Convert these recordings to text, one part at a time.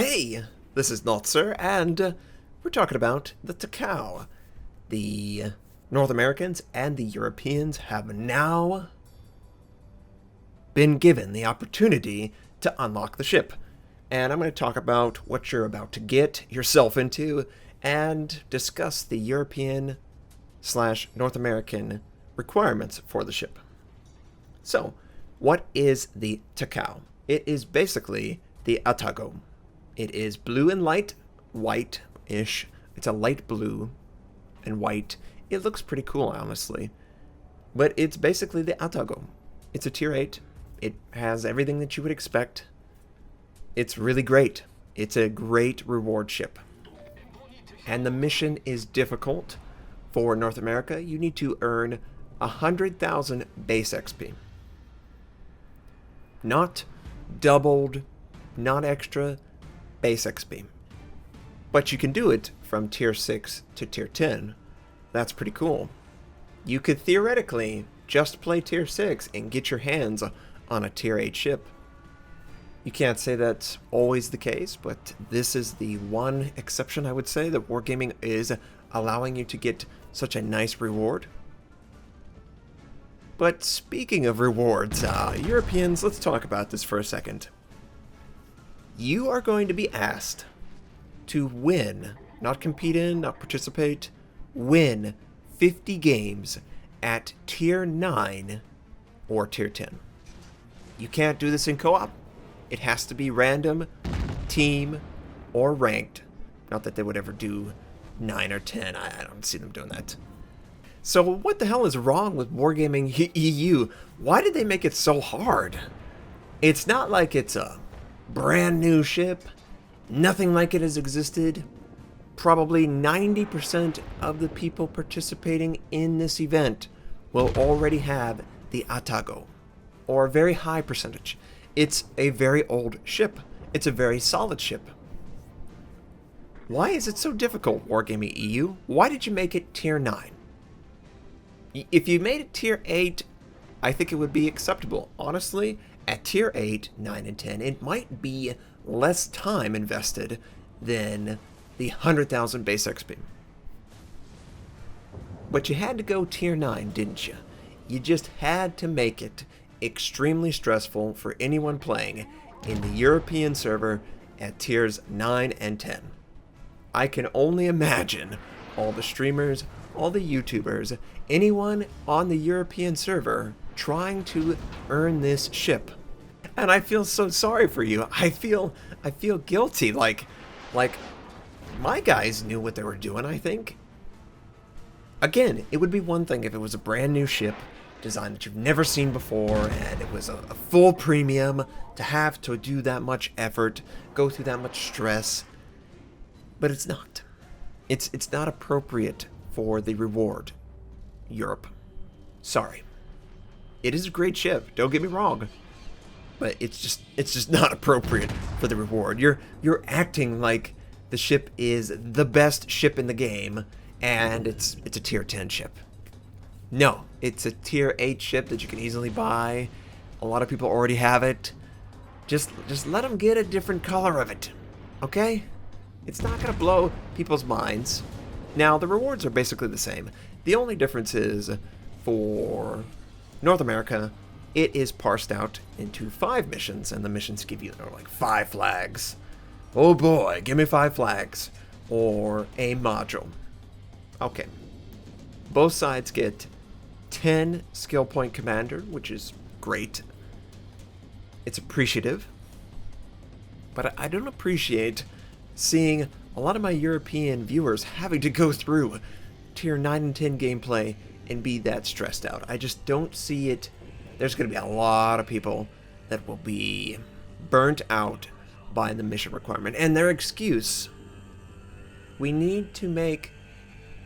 Hey, this is Notser, and we're talking about the Takao. The North Americans and the Europeans have now been given the opportunity to unlock the ship. And I'm going to talk about what you're about to get yourself into and discuss the European/North American requirements for the ship. So, what is the Takao? It is basically the Atago. It is blue and light, white-ish. It's a light blue and white. It looks pretty cool, honestly. But it's basically the Atago. It's a tier 8. It has everything that you would expect. It's really great. It's a great reward ship. And the mission is difficult. For North America, you need to earn 100,000 base XP. Not doubled, not extra, base XP. But you can do it from tier 6 to tier 10. That's pretty cool. You could theoretically just play tier 6 and get your hands on a tier 8 ship. You can't say that's always the case, but this is the one exception, I would say, that Wargaming is allowing you to get such a nice reward. But speaking of rewards, Europeans, let's talk about this for a second. You are going to be asked to win, not compete in, not participate, win 50 games at tier 9 or tier 10. You can't do this in co-op. It has to be random, team, or ranked. Not that they would ever do 9 or 10. I don't see them doing that. So what the hell is wrong with Wargaming EU? Why did they make it so hard? It's not like it's a brand new ship. Nothing like it has existed. Probably 90% of the people participating in this event will already have the Atago, or a very high percentage. It's a very old ship. It's a very solid ship. Why is it so difficult, Wargaming EU? Why did you make it tier 9? If you made it tier 8, I think it would be acceptable. Honestly, at tier 8, 9, and 10, it might be less time invested than the 100,000 base XP. But you had to go tier 9, didn't you? You just had to make it extremely stressful for anyone playing in the European server at tiers 9 and 10. I can only imagine all the streamers, all the YouTubers, anyone on the European server trying to earn this ship. And I feel so sorry for you. I feel guilty. Like my guys knew what they were doing, I think. Again, it would be one thing if it was a brand new ship, design that you've never seen before, and it was a full premium to have to do that much effort, go through that much stress. But it's not. It's not appropriate for the reward, Europe. Sorry. It is a great ship, don't get me wrong. But it's just not appropriate for the reward. You're acting like the ship is the best ship in the game, and it's a tier 10 ship. No, it's a tier 8 ship that you can easily buy. A lot of people already have it. Just let them get a different color of it, okay? It's not gonna blow people's minds. Now, the rewards are basically the same. The only difference is, for North America, it is parsed out into 5 missions, and the missions give you like 5 flags. Oh boy, give me 5 flags. Or a module. Okay. Both sides get 10 skill point commander, which is great. It's appreciative. But I don't appreciate seeing a lot of my European viewers having to go through tier 9 and 10 gameplay and be that stressed out. I just don't see it. There's going to be a lot of people that will be burnt out by the mission requirement. And their excuse, we need to make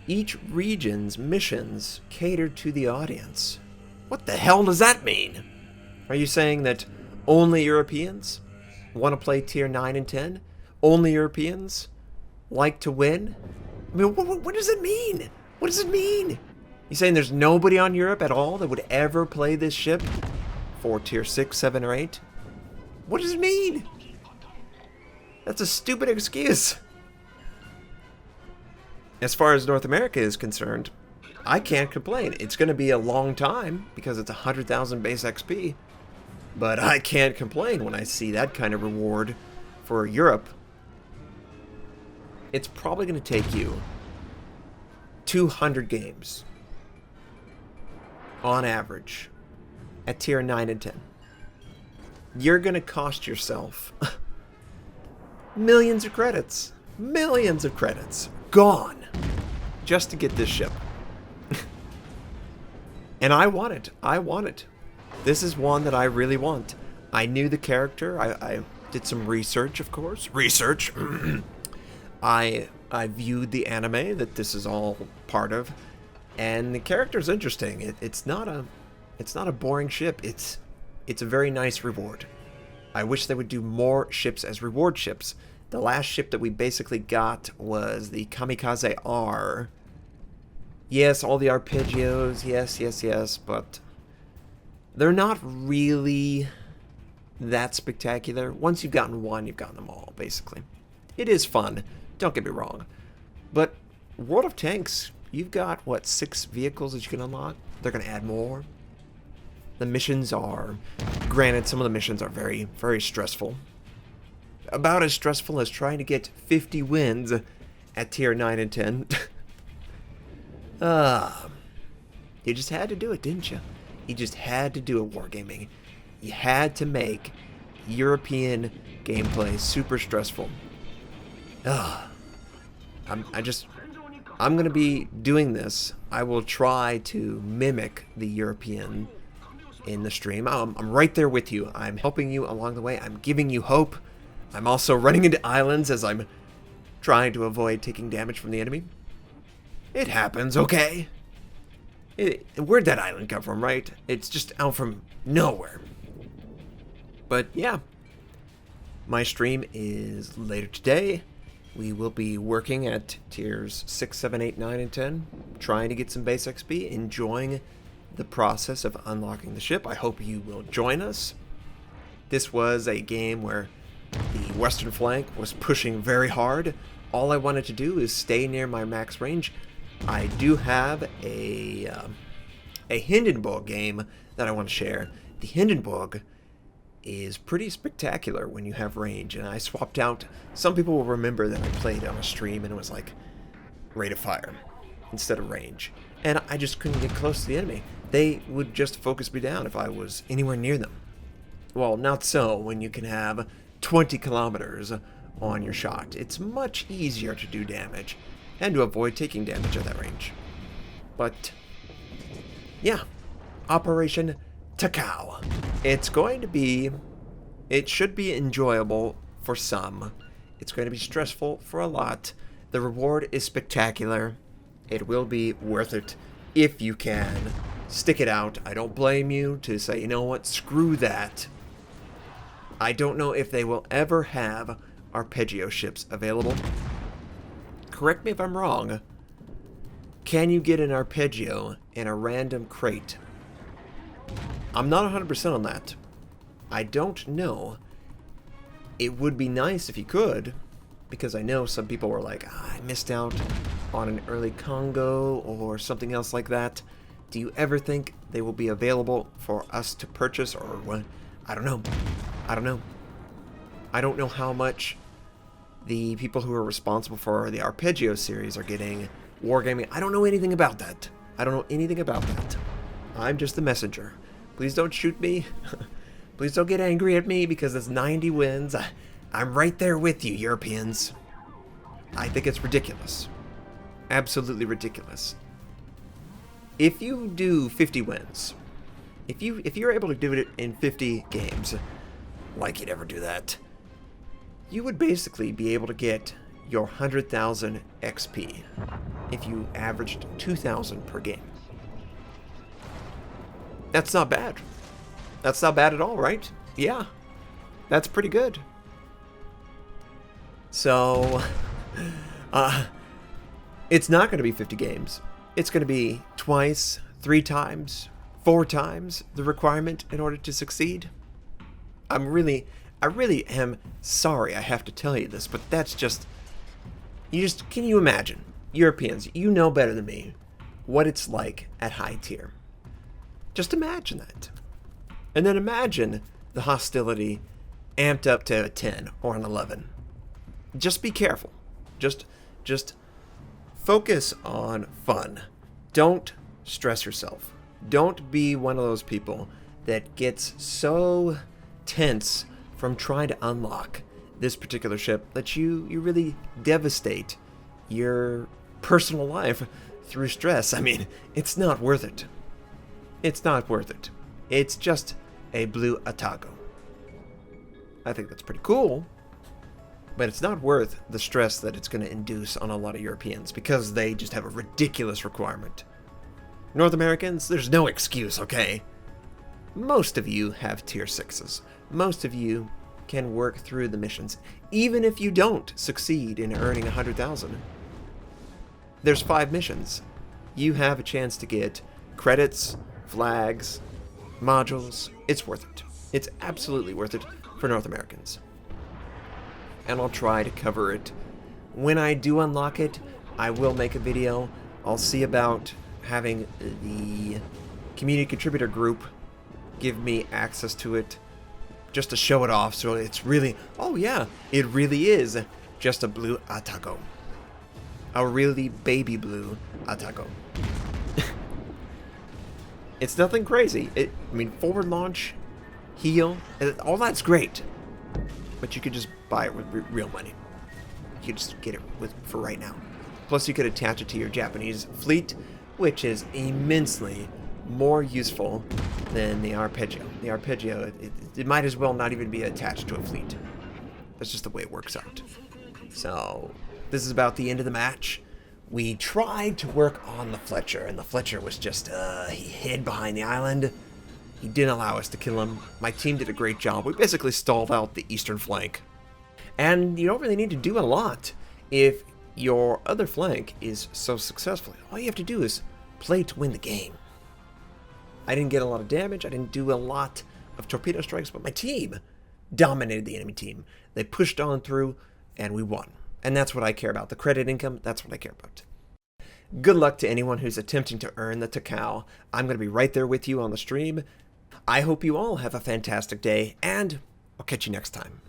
each region's missions cater to the audience. What the hell does that mean? Are you saying that only Europeans want to play tier 9 and 10? Only Europeans like to win? I mean, what does it mean? What does it mean? You saying there's nobody on Europe at all that would ever play this ship for tier 6, 7, or 8? What does it mean? That's a stupid excuse. As far as North America is concerned, I can't complain. It's going to be a long time because it's 100,000 base XP. But I can't complain when I see that kind of reward for Europe. It's probably going to take you 200 games on average at tier 9 and 10. You're going to cost yourself millions of credits. Millions of credits. Gone. Just to get this ship. And I want it. I want it. This is one that I really want. I knew the character. I did some research, of course. Research. I viewed the anime that this is all part of, and the character's interesting. It's not a boring ship. It's a very nice reward. I wish they would do more ships as reward ships. The last ship that we basically got was the Kamikaze R. Yes, all the arpeggios, yes, but they're not really that spectacular. Once you've gotten one, you've gotten them all, basically. It is fun, don't get me wrong. But World of Tanks, you've got, what, 6 vehicles that you can unlock? They're going to add more. The missions are, granted, some of the missions are very, very stressful. About as stressful as trying to get 50 wins at tier 9 and 10. You just had to do it, didn't you? You just had to do it, Wargaming. You had to make European gameplay super stressful. I'm going to be doing this. I will try to mimic the European in the stream. I'm right there with you. I'm helping you along the way. I'm giving you hope. I'm also running into islands as I'm trying to avoid taking damage from the enemy. It happens, okay? Where'd that island come from, right? It's just out from nowhere. But yeah, my stream is later today. We will be working at tiers 6, 7, 8, 9, and 10, trying to get some base XP, enjoying the process of unlocking the ship. I hope you will join us. This was a game where the western flank was pushing very hard. All I wanted to do is stay near my max range. I do have a Hindenburg game that I want to share. The Hindenburg is pretty spectacular when you have range, and I swapped out. Some people will remember that I played on a stream and it was like rate of fire instead of range, and I just couldn't get close to the enemy. They would just focus me down if I was anywhere near them. Well, not so when you can have 20 kilometers on your shot. It's much easier to do damage and to avoid taking damage at that range. But yeah, Operation Takao. It should be enjoyable for some. It's going to be stressful for a lot. The reward is spectacular. It will be worth it if you can stick it out. I don't blame you to say, you know what, screw that. I don't know if they will ever have arpeggio ships available. Correct me if I'm wrong. Can you get an arpeggio in a random crate? I'm not 100% on that. I don't know. It would be nice if you could, because I know some people were like, I missed out on an early Congo or something else like that. Do you ever think they will be available for us to purchase, or what? I don't know. I don't know. I don't know how much the people who are responsible for the Arpeggio series are getting. Wargaming, I don't know anything about that. I don't know anything about that. I'm just the messenger. Please don't shoot me. Please don't get angry at me because it's 90 wins. I'm right there with you, Europeans. I think it's ridiculous. Absolutely ridiculous. If you do 50 wins, if you're able to do it in 50 games, like you'd ever do that, you would basically be able to get your 100,000 XP if you averaged 2,000 per game. That's not bad. That's not bad at all, right? Yeah. That's pretty good. So, it's not going to be 50 games. It's going to be twice, 3 times, 4 times the requirement in order to succeed. I'm really I really am sorry I have to tell you this, but that's just... Can you imagine? Europeans, you know better than me what it's like at high tier. Just imagine that. And then imagine the hostility amped up to a 10 or an 11. Just be careful. Just focus on fun. Don't stress yourself. Don't be one of those people that gets so tense from trying to unlock this particular ship that you really devastate your personal life through stress. I mean, it's not worth it. It's not worth it. It's just a blue Atago. I think that's pretty cool, but it's not worth the stress that it's going to induce on a lot of Europeans because they just have a ridiculous requirement. North Americans, there's no excuse, okay? Most of you have tier 6s. Most of you can work through the missions, even if you don't succeed in earning 100,000. There's 5 missions. You have a chance to get credits, flags, modules. It's worth it. It's absolutely worth it for North Americans. And I'll try to cover it. When I do unlock it, I will make a video. I'll see about having the community contributor group give me access to it just to show it off, so it's really, oh yeah, it really is just a blue Atago. A really baby blue Atago. It's nothing crazy. I mean, forward launch, heal, all that's great. But you could just buy it with real money. You could just get it for right now. Plus, you could attach it to your Japanese fleet, which is immensely more useful than the Arpeggio. The Arpeggio, it might as well not even be attached to a fleet. That's just the way it works out. So, this is about the end of the match. We tried to work on the Fletcher, and the Fletcher was just, he hid behind the island. He didn't allow us to kill him. My team did a great job. We basically stalled out the eastern flank. And you don't really need to do a lot if your other flank is so successful. All you have to do is play to win the game. I didn't get a lot of damage. I didn't do a lot of torpedo strikes, but my team dominated the enemy team. They pushed on through, and we won. And that's what I care about. The credit income, that's what I care about. Good luck to anyone who's attempting to earn the Takao. I'm going to be right there with you on the stream. I hope you all have a fantastic day, and I'll catch you next time.